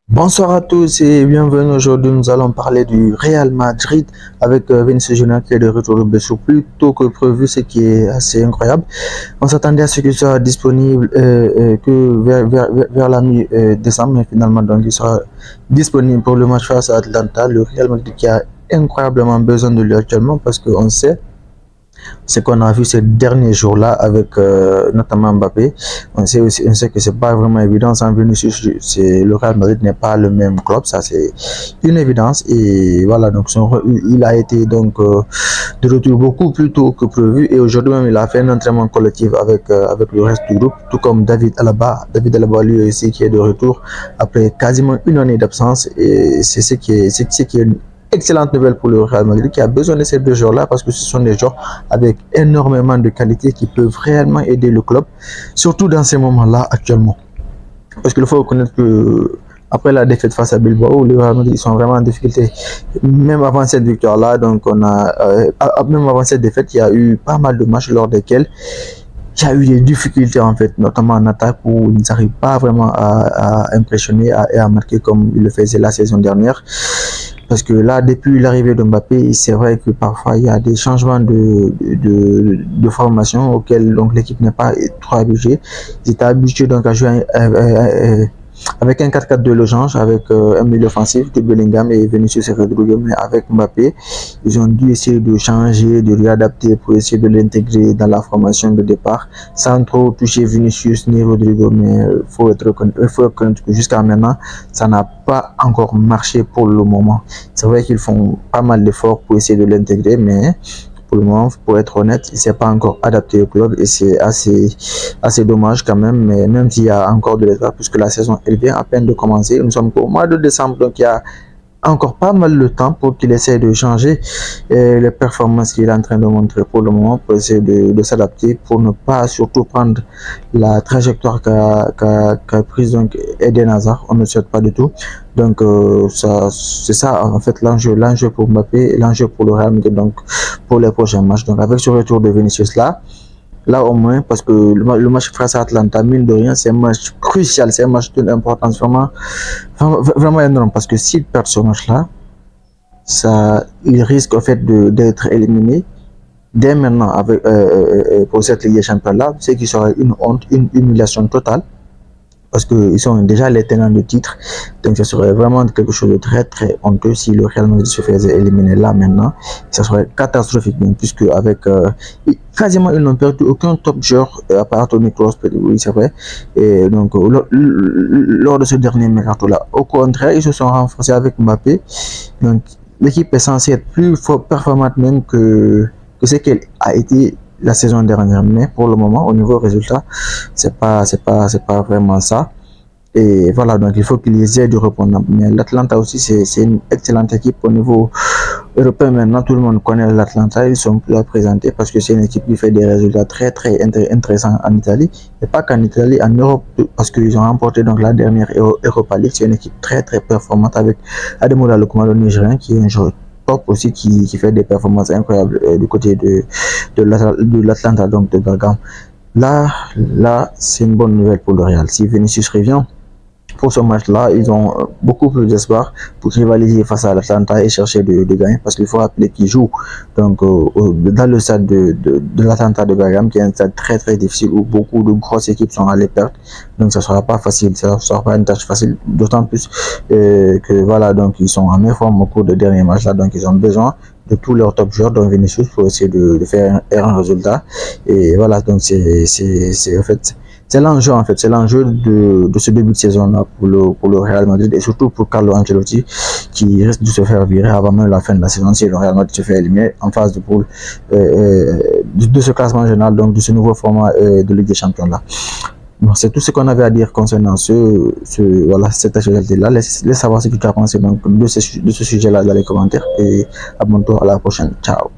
Bonsoir à tous et bienvenue. Aujourd'hui, nous allons parler du Real Madrid avec Vinicius Junior qui est de retour de blessure plus tôt que prévu, ce qui est assez incroyable. On s'attendait à ce qu'il soit disponible que vers la mi-décembre, mais finalement, donc, il sera disponible pour le match face à Atlanta. Le Real Madrid qui a incroyablement besoin de lui actuellement parce qu'on sait ce qu'on a vu ces derniers jours-là avec notamment Mbappé. On sait que c'est pas vraiment évident sans Vinicius. Le Real Madrid n'est pas le même club, ça c'est une évidence. Et voilà, donc il a été donc de retour beaucoup plus tôt que prévu. Et aujourd'hui même, il a fait un entraînement collectif avec le reste du groupe, tout comme David Alaba. David Alaba lui aussi qui est de retour après quasiment une année d'absence. Et c'est ce qui est excellente nouvelle pour le Real Madrid qui a besoin de ces deux joueurs-là parce que ce sont des joueurs avec énormément de qualité qui peuvent réellement aider le club, surtout dans ces moments-là actuellement. Parce qu'il faut reconnaître que après la défaite face à Bilbao, le Real Madrid ils sont vraiment en difficulté. Même avant cette victoire-là, donc même avant cette défaite, il y a eu pas mal de matchs lors desquels il y a eu des difficultés en fait, notamment en attaque où ils n'arrivent pas vraiment à impressionner et à marquer comme ils le faisaient la saison dernière. Parce que là, depuis l'arrivée de Mbappé, c'est vrai que parfois il y a des changements de formation auxquels donc l'équipe n'est pas trop habituée. Ils étaient habitués donc à jouer avec un 4-4 de losange, avec un milieu offensif de Bellingham et Vinicius Rodrigo, mais avec Mbappé, ils ont dû essayer de changer, de réadapter pour essayer de l'intégrer dans la formation de départ, sans trop toucher Vinicius ni Rodrigo, mais il faut reconnaître que jusqu'à maintenant, ça n'a pas encore marché pour le moment. C'est vrai qu'ils font pas mal d'efforts pour essayer de l'intégrer, mais pour le moment, pour être honnête, il ne s'est pas encore adapté au club et c'est assez dommage quand même, mais même s'il y a encore de l'espoir puisque la saison elle vient à peine de commencer, nous sommes au mois de décembre, donc il y a encore pas mal de temps pour qu'il essaie de changer les performances qu'il est en train de montrer pour le moment, pour essayer de s'adapter, pour ne pas surtout prendre la trajectoire qu'a prise donc Eden Hazard. On ne souhaite pas du tout. Donc c'est ça en fait l'enjeu pour Mbappé, l'enjeu pour le Real Madrid donc pour les prochains matchs. Donc avec ce retour de Vinicius là au moins, parce que le match face à Atlanta, mine de rien, c'est un match crucial, c'est un match d'une importance vraiment énorme, parce que s'il perd ce match-là, il risque en fait d'être éliminé dès maintenant pour cette Ligue des Champions-là, ce qui serait une honte, une humiliation totale, parce qu'ils sont déjà les tenants de titre. Donc, ce serait vraiment quelque chose de très, très honteux si le Real Madrid se faisait éliminer là maintenant. Ça serait catastrophique, même, puisque avec quasiment ils n'ont perdu aucun top joueur à part Toni Kroos, oui, c'est vrai. Et donc, lors de ce dernier mercato-là, au contraire, ils se sont renforcés avec Mbappé. Donc, l'équipe est censée être plus performante même que ce qu'elle a été la saison dernière, mais pour le moment au niveau résultat c'est pas vraiment ça. Et voilà, donc il faut qu'ils essaient de répondre. Mais l'Atlanta aussi c'est une excellente équipe au niveau européen. Maintenant tout le monde connaît l'Atlanta, ils sont plus à présenter parce que c'est une équipe qui fait des résultats très intéressants en Italie, et pas qu'en Italie, en Europe, parce qu'ils ont remporté donc la dernière Europa League. C'est une équipe très performante avec Ademola Lookman, le Nigérien, qui est un joueur top aussi, qui fait des performances incroyables du côté de l'Atlanta, donc de Bergame. Là c'est une bonne nouvelle pour le Real. Si Vinicius revient pour ce match-là, ils ont beaucoup plus d'espoir pour rivaliser face à l'Atlanta et chercher de gagner, parce qu'il faut rappeler qu'ils jouent donc dans le stade de l'Atlanta de Bergame, qui est un stade très difficile où beaucoup de grosses équipes sont allées perdre. Donc ça sera pas facile, ça sera pas une tâche facile, d'autant plus que voilà, donc ils sont en meilleure forme au cours des derniers matchs là, donc ils ont besoin de tous leurs top joueurs, dont Vinicius, pour essayer de faire un résultat. Et voilà, donc c'est en fait c'est l'enjeu c'est l'enjeu de ce début de saison là pour le Real Madrid, et surtout pour Carlo Ancelotti, qui risque de se faire virer avant même la fin de la saison si le Real Madrid se fait éliminer en phase de poule de ce classement général, donc de ce nouveau format de Ligue des Champions là. Bon, c'est tout ce qu'on avait à dire concernant voilà, cette actualité là. Laisse savoir ce que tu as pensé donc de ce sujet là dans les commentaires, et abonne-toi, à la prochaine. Ciao.